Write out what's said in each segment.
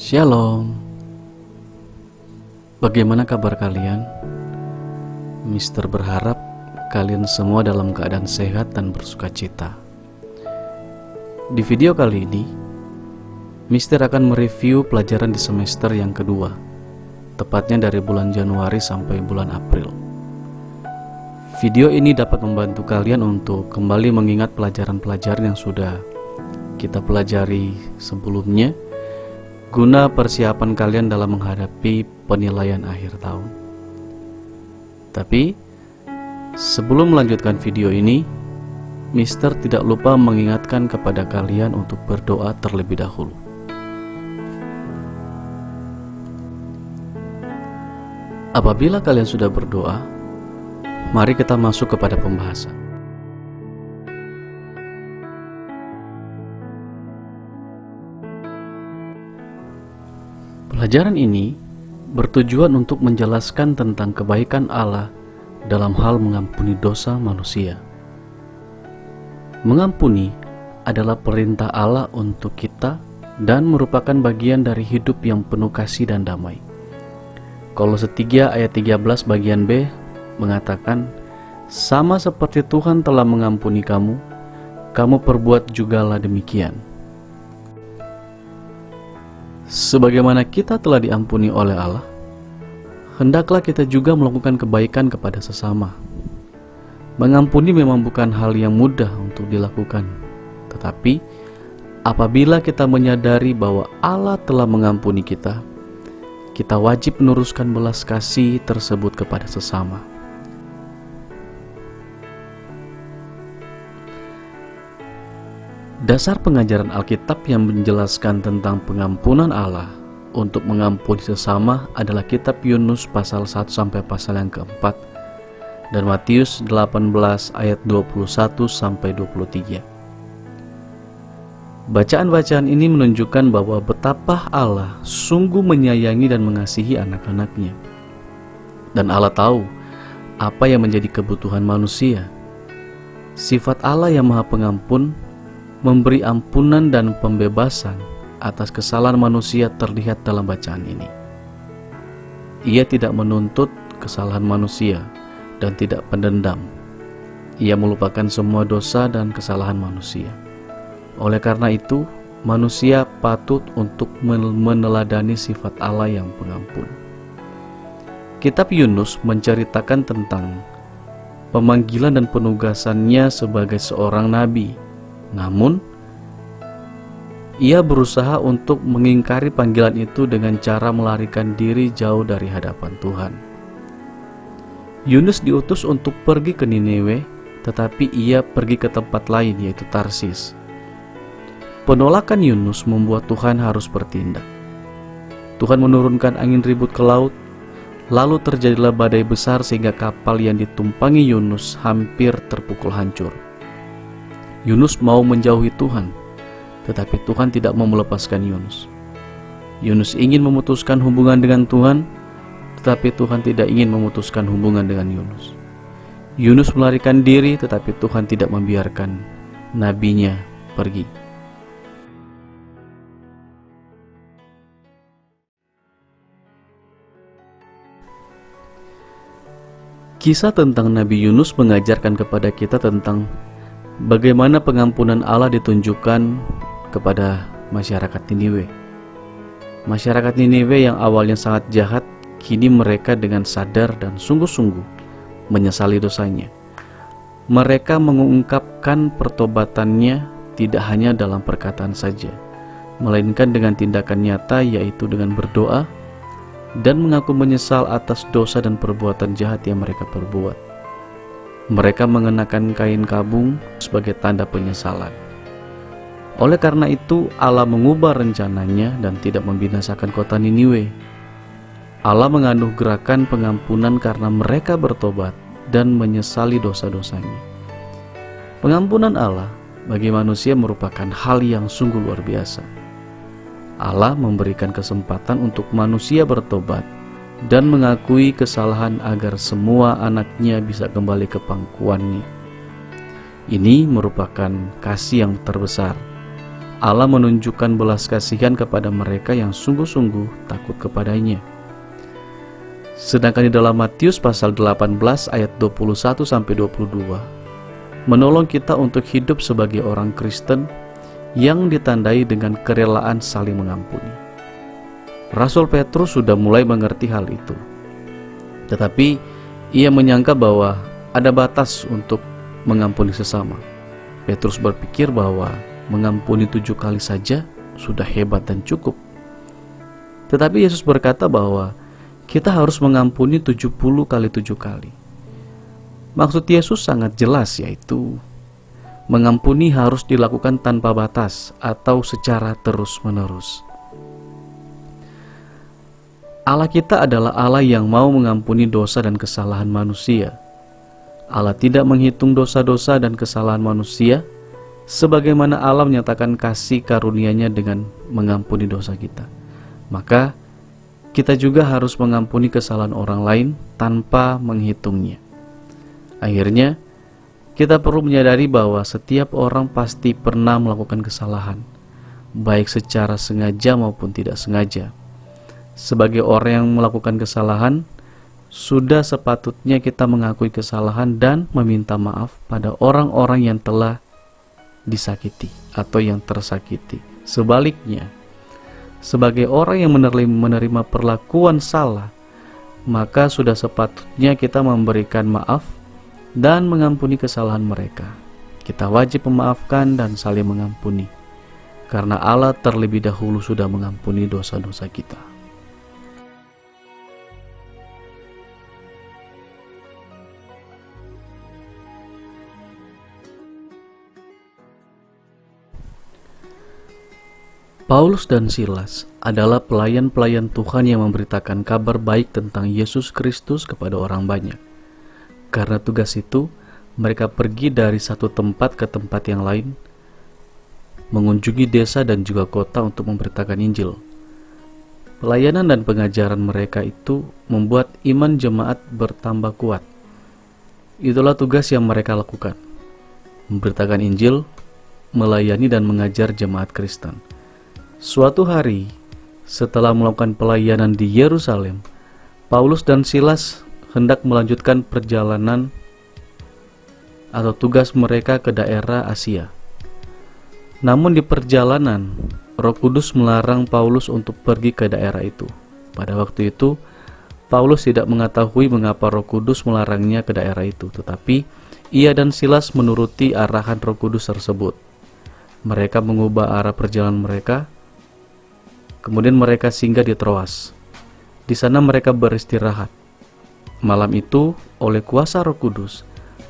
Shalom. Bagaimana kabar kalian? Mister berharap kalian semua dalam keadaan sehat dan bersukacita. Di video kali ini, Mister akan mereview pelajaran di semester yang kedua, tepatnya dari bulan Januari sampai bulan April. Video ini dapat membantu kalian untuk kembali mengingat pelajaran-pelajaran yang sudah kita pelajari sebelumnya, guna persiapan kalian dalam menghadapi penilaian akhir tahun. Tapi, sebelum melanjutkan video ini, Mister tidak lupa mengingatkan kepada kalian untuk berdoa terlebih dahulu. Apabila kalian sudah berdoa, mari kita masuk kepada pembahasan. Pelajaran ini bertujuan untuk menjelaskan tentang kebaikan Allah dalam hal mengampuni dosa manusia. Mengampuni adalah perintah Allah untuk kita dan merupakan bagian dari hidup yang penuh kasih dan damai. Kolose 3 ayat 13 bagian B mengatakan, "Sama seperti Tuhan telah mengampuni kamu, kamu perbuat jugalah demikian." Sebagaimana kita telah diampuni oleh Allah, hendaklah kita juga melakukan kebaikan kepada sesama. Mengampuni memang bukan hal yang mudah untuk dilakukan, tetapi apabila kita menyadari bahwa Allah telah mengampuni kita, kita wajib meneruskan belas kasih tersebut kepada sesama. Dasar pengajaran Alkitab yang menjelaskan tentang pengampunan Allah untuk mengampuni sesama adalah kitab Yunus pasal 1 sampai pasal yang keempat dan Matius 18 ayat 21 sampai 23. Bacaan-bacaan ini menunjukkan bahwa betapa Allah sungguh menyayangi dan mengasihi anak-anaknya. Dan Allah tahu apa yang menjadi kebutuhan manusia. Sifat Allah yang Maha Pengampun memberi ampunan dan pembebasan atas kesalahan manusia terlihat dalam bacaan ini. Ia tidak menuntut kesalahan manusia dan tidak pendendam. Ia melupakan semua dosa dan kesalahan manusia. Oleh karena itu, manusia patut untuk meneladani sifat Allah yang pengampun. Kitab Yunus menceritakan tentang pemanggilan dan penugasannya sebagai seorang nabi. Namun, ia berusaha untuk mengingkari panggilan itu dengan cara melarikan diri jauh dari hadapan Tuhan. Yunus diutus untuk pergi ke Niniwe, tetapi ia pergi ke tempat lain, yaitu Tarsis. Penolakan Yunus membuat Tuhan harus bertindak. Tuhan menurunkan angin ribut ke laut, lalu terjadilah badai besar sehingga kapal yang ditumpangi Yunus hampir terpukul hancur. Yunus mau menjauhi Tuhan, tetapi Tuhan tidak mau melepaskan Yunus. Yunus ingin memutuskan hubungan dengan Tuhan, tetapi Tuhan tidak ingin memutuskan hubungan dengan Yunus. Yunus melarikan diri, tetapi Tuhan tidak membiarkan nabinya pergi. Kisah tentang Nabi Yunus mengajarkan kepada kita tentang bagaimana pengampunan Allah ditunjukkan kepada masyarakat Niniwe. Masyarakat Niniwe yang awalnya sangat jahat, kini mereka dengan sadar dan sungguh-sungguh menyesali dosanya. Mereka mengungkapkan pertobatannya tidak hanya dalam perkataan saja, melainkan dengan tindakan nyata, yaitu dengan berdoa dan mengaku menyesal atas dosa dan perbuatan jahat yang mereka perbuat. Mereka mengenakan kain kabung sebagai tanda penyesalan. Oleh karena itu, Allah mengubah rencananya dan tidak membinasakan kota Niniwe. Allah menganugerahkan pengampunan karena mereka bertobat dan menyesali dosa-dosanya. Pengampunan Allah bagi manusia merupakan hal yang sungguh luar biasa. Allah memberikan kesempatan untuk manusia bertobat dan mengakui kesalahan agar semua anaknya bisa kembali ke pangkuannya. Ini merupakan kasih yang terbesar Allah menunjukkan belas kasihan kepada mereka yang sungguh-sungguh takut kepadanya. Sedangkan di dalam Matius pasal 18 ayat 21-22 menolong kita untuk hidup sebagai orang Kristen yang ditandai dengan kerelaan saling mengampuni. Rasul Petrus sudah mulai mengerti hal itu, tetapi ia menyangka bahwa ada batas untuk mengampuni sesama. Petrus berpikir bahwa mengampuni 7 kali saja sudah hebat dan cukup. Tetapi Yesus berkata bahwa kita harus mengampuni 70 kali 7 kali. Maksud Yesus sangat jelas, yaitu mengampuni harus dilakukan tanpa batas atau secara terus-menerus. Allah kita adalah Allah yang mau mengampuni dosa dan kesalahan manusia. Allah tidak menghitung dosa-dosa dan kesalahan manusia, sebagaimana Allah menyatakan kasih karunia-Nya dengan mengampuni dosa kita. Maka kita juga harus mengampuni kesalahan orang lain tanpa menghitungnya. Akhirnya, kita perlu menyadari bahwa setiap orang pasti pernah melakukan kesalahan, baik secara sengaja maupun tidak sengaja. Sebagai orang yang melakukan kesalahan, sudah sepatutnya kita mengakui kesalahan dan meminta maaf pada orang-orang yang telah disakiti atau yang tersakiti. Sebaliknya, sebagai orang yang menerima perlakuan salah, maka sudah sepatutnya kita memberikan maaf dan mengampuni kesalahan mereka. Kita wajib memaafkan dan saling mengampuni, karena Allah terlebih dahulu sudah mengampuni dosa-dosa kita. Paulus dan Silas adalah pelayan-pelayan Tuhan yang memberitakan kabar baik tentang Yesus Kristus kepada orang banyak. Karena tugas itu, mereka pergi dari satu tempat ke tempat yang lain, mengunjungi desa dan juga kota untuk memberitakan Injil. Pelayanan dan pengajaran mereka itu membuat iman jemaat bertambah kuat. Itulah tugas yang mereka lakukan: memberitakan Injil, melayani dan mengajar jemaat Kristen. Suatu hari, setelah melakukan pelayanan di Yerusalem, Paulus dan Silas hendak melanjutkan perjalanan atau tugas mereka ke daerah Asia. Namun di perjalanan, Roh Kudus melarang Paulus untuk pergi ke daerah itu. Pada waktu itu, Paulus tidak mengetahui mengapa Roh Kudus melarangnya ke daerah itu, tetapi ia dan Silas menuruti arahan Roh Kudus tersebut. Mereka mengubah arah perjalanan mereka. Kemudian mereka singgah di Troas. Di sana mereka beristirahat. Malam itu, oleh kuasa Roh Kudus,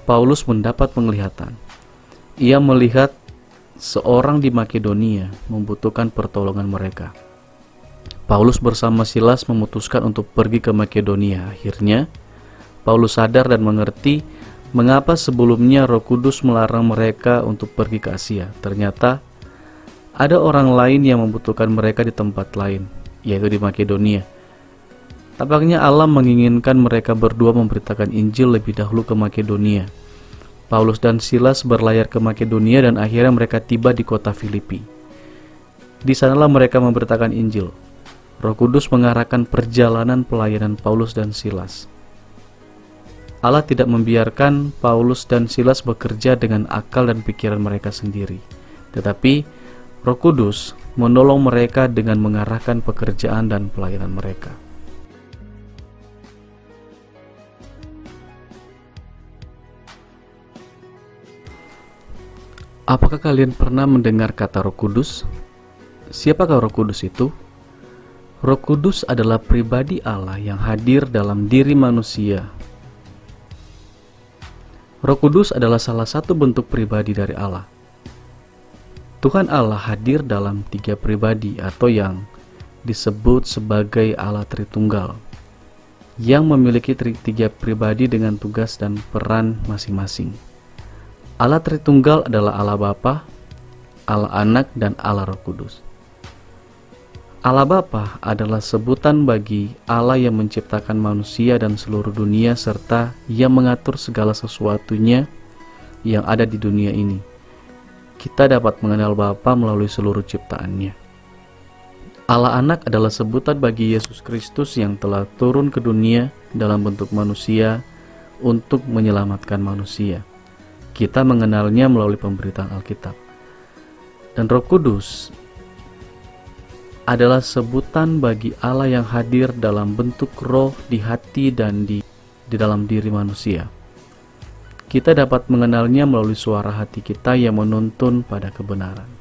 Paulus mendapat penglihatan. Ia melihat seorang di Makedonia membutuhkan pertolongan mereka. Paulus bersama Silas memutuskan untuk pergi ke Makedonia. Akhirnya, Paulus sadar dan mengerti mengapa sebelumnya Roh Kudus melarang mereka untuk pergi ke Asia. Ternyata ada orang lain yang membutuhkan mereka di tempat lain, yaitu di Makedonia. Tampaknya Allah menginginkan mereka berdua memberitakan Injil lebih dahulu ke Makedonia. Paulus dan Silas berlayar ke Makedonia dan akhirnya mereka tiba di kota Filipi. Di sanalah mereka memberitakan Injil. Roh Kudus mengarahkan perjalanan pelayanan Paulus dan Silas. Allah tidak membiarkan Paulus dan Silas bekerja dengan akal dan pikiran mereka sendiri, tetapi Roh Kudus menolong mereka dengan mengarahkan pekerjaan dan pelayanan mereka. Apakah kalian pernah mendengar kata Roh Kudus? Siapakah Roh Kudus itu? Roh Kudus adalah pribadi Allah yang hadir dalam diri manusia. Roh Kudus adalah salah satu bentuk pribadi dari Allah. Tuhan Allah hadir dalam 3 pribadi atau yang disebut sebagai Allah Tritunggal, yang memiliki 3 pribadi dengan tugas dan peran masing-masing. Allah Tritunggal adalah Allah Bapa, Allah Anak, dan Allah Roh Kudus. Allah Bapa adalah sebutan bagi Allah yang menciptakan manusia dan seluruh dunia serta yang mengatur segala sesuatunya yang ada di dunia ini. kita dapat mengenal Bapa melalui seluruh ciptaannya. Allah Anak adalah sebutan bagi Yesus Kristus yang telah turun ke dunia dalam bentuk manusia untuk menyelamatkan manusia. Kita mengenalnya melalui pemberitaan Alkitab. Dan Roh Kudus adalah sebutan bagi Allah yang hadir dalam bentuk roh di hati dan di dalam diri manusia. Kita dapat mengenalnya melalui suara hati kita yang menuntun pada kebenaran.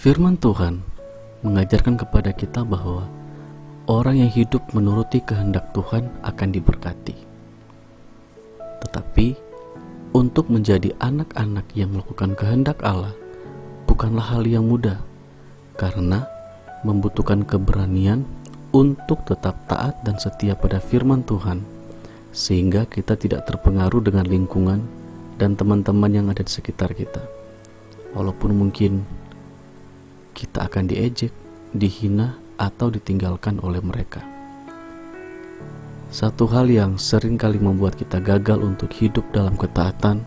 Firman Tuhan mengajarkan kepada kita bahwa orang yang hidup menuruti kehendak Tuhan akan diberkati. Tetapi untuk menjadi anak-anak yang melakukan kehendak Allah bukanlah hal yang mudah, karena membutuhkan keberanian untuk tetap taat dan setia pada firman Tuhan, sehingga kita tidak terpengaruh dengan lingkungan dan teman-teman yang ada di sekitar kita. Walaupun mungkin kita akan diejek, dihina, atau ditinggalkan oleh mereka. Satu hal yang sering kali membuat kita gagal untuk hidup dalam ketaatan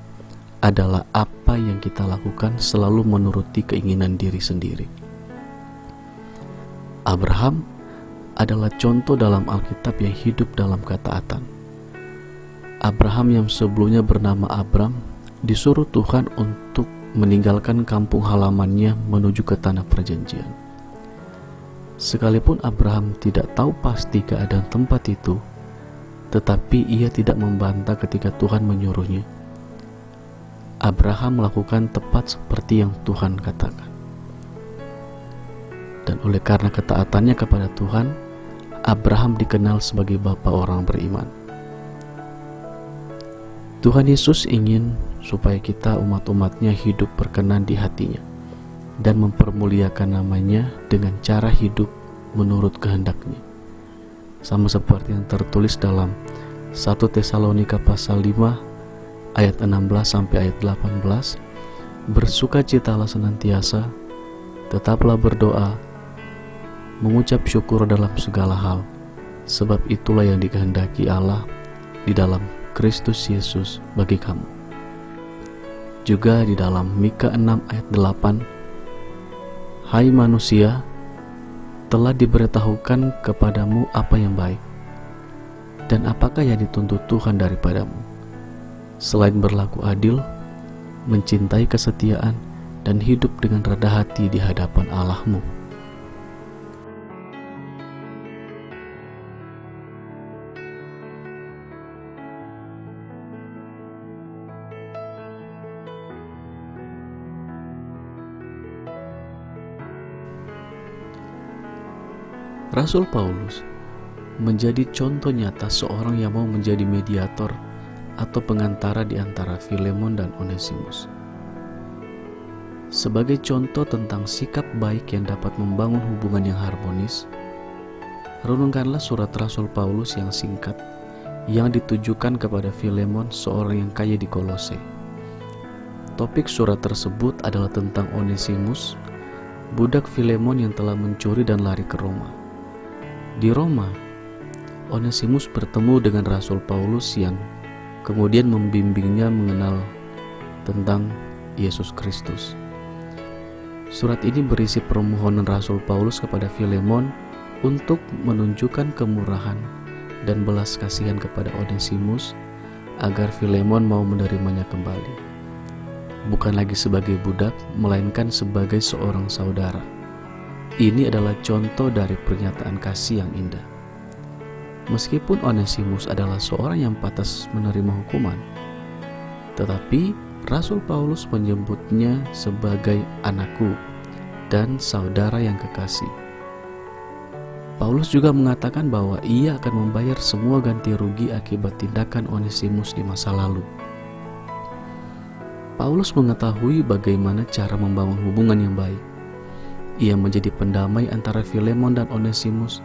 adalah apa yang kita lakukan selalu menuruti keinginan diri sendiri. Abraham adalah contoh dalam Alkitab yang hidup dalam ketaatan. Abraham yang sebelumnya bernama Abram disuruh Tuhan untuk meninggalkan kampung halamannya menuju ke tanah perjanjian. Sekalipun Abraham tidak tahu pasti keadaan tempat itu, tetapi ia tidak membantah ketika Tuhan menyuruhnya. Abraham melakukan tepat seperti yang Tuhan katakan. Dan oleh karena ketaatannya kepada Tuhan, Abraham dikenal sebagai bapa orang beriman. Tuhan Yesus ingin supaya kita umat-umatnya hidup berkenan di hatinya dan mempermuliakan namanya dengan cara hidup menurut kehendaknya. Sama seperti yang tertulis dalam 1 Tesalonika pasal 5 ayat 16 sampai ayat 18, bersukacitalah senantiasa, tetaplah berdoa, mengucap syukur dalam segala hal, sebab itulah yang dikehendaki Allah di dalam Kristus Yesus bagi kamu. Juga di dalam Mika 6 ayat 8, hai manusia, telah diberitahukan kepadamu apa yang baik, dan apakah yang dituntut Tuhan daripadamu, selain berlaku adil, mencintai kesetiaan, dan hidup dengan rendah hati di hadapan Allahmu. Rasul Paulus menjadi contoh nyata seorang yang mau menjadi mediator atau pengantara di antara Filemon dan Onesimus. Sebagai contoh tentang sikap baik yang dapat membangun hubungan yang harmonis, renungkanlah surat Rasul Paulus yang singkat yang ditujukan kepada Filemon, seorang yang kaya di Kolose. Topik surat tersebut adalah tentang Onesimus, budak Filemon yang telah mencuri dan lari ke Roma. Di Roma, Onesimus bertemu dengan Rasul Paulus yang kemudian membimbingnya mengenal tentang Yesus Kristus. Surat ini berisi permohonan Rasul Paulus kepada Filemon untuk menunjukkan kemurahan dan belas kasihan kepada Onesimus agar Filemon mau menerimanya kembali. Bukan lagi sebagai budak, melainkan sebagai seorang saudara. Ini adalah contoh dari pernyataan kasih yang indah. Meskipun Onesimus adalah seorang yang pantas menerima hukuman, tetapi Rasul Paulus menyebutnya sebagai anakku dan saudara yang kekasih. Paulus juga mengatakan bahwa ia akan membayar semua ganti rugi akibat tindakan Onesimus di masa lalu. Paulus mengetahui bagaimana cara membangun hubungan yang baik. Ia menjadi pendamai antara Filemon dan Onesimus.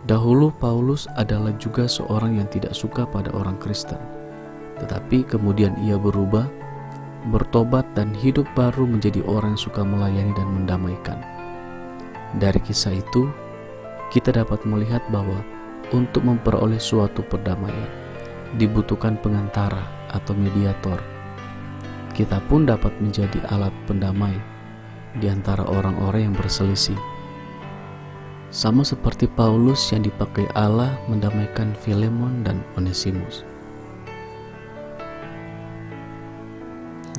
Dahulu Paulus adalah juga seorang yang tidak suka pada orang Kristen. tetapi kemudian ia berubah, bertobat dan hidup baru menjadi orang yang suka melayani dan mendamaikan. Dari kisah itu, kita dapat melihat bahwa untuk memperoleh suatu perdamaian dibutuhkan pengantara atau mediator. Kita pun dapat menjadi alat pendamai di antara orang-orang yang berselisih. Sama seperti Paulus yang dipakai Allah mendamaikan Filemon dan Onesimus.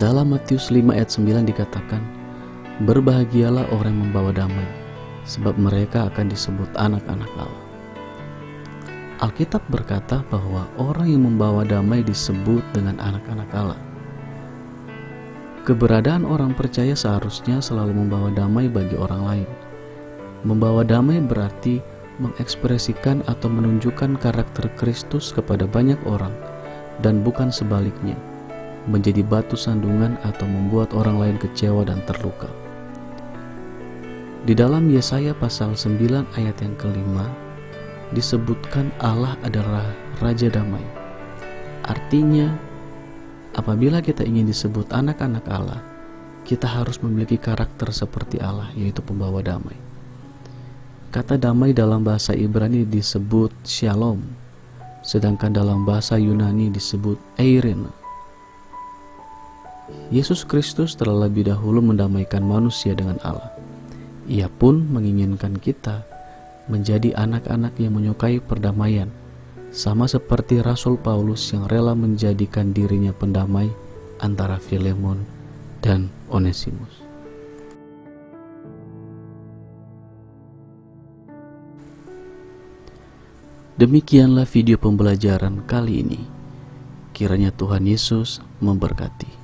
Dalam Matius 5 ayat 9 dikatakan, "Berbahagialah orang yang membawa damai, sebab mereka akan disebut anak-anak Allah." Alkitab berkata bahwa orang yang membawa damai disebut dengan anak-anak Allah. Keberadaan orang percaya seharusnya selalu membawa damai bagi orang lain. Membawa damai berarti mengekspresikan atau menunjukkan karakter Kristus kepada banyak orang dan bukan sebaliknya, menjadi batu sandungan atau membuat orang lain kecewa dan terluka. Di dalam Yesaya pasal 9 ayat yang kelima disebutkan Allah adalah Raja Damai. Artinya, apabila kita ingin disebut anak-anak Allah, kita harus memiliki karakter seperti Allah, yaitu pembawa damai. Kata damai dalam bahasa Ibrani disebut shalom, sedangkan dalam bahasa Yunani disebut eirene. Yesus Kristus telah lebih dahulu mendamaikan manusia dengan Allah. Ia pun menginginkan kita menjadi anak-anak yang menyukai perdamaian, sama seperti Rasul Paulus yang rela menjadikan dirinya pendamai antara Filemon dan Onesimus. Demikianlah video pembelajaran kali ini. Kiranya Tuhan Yesus memberkati.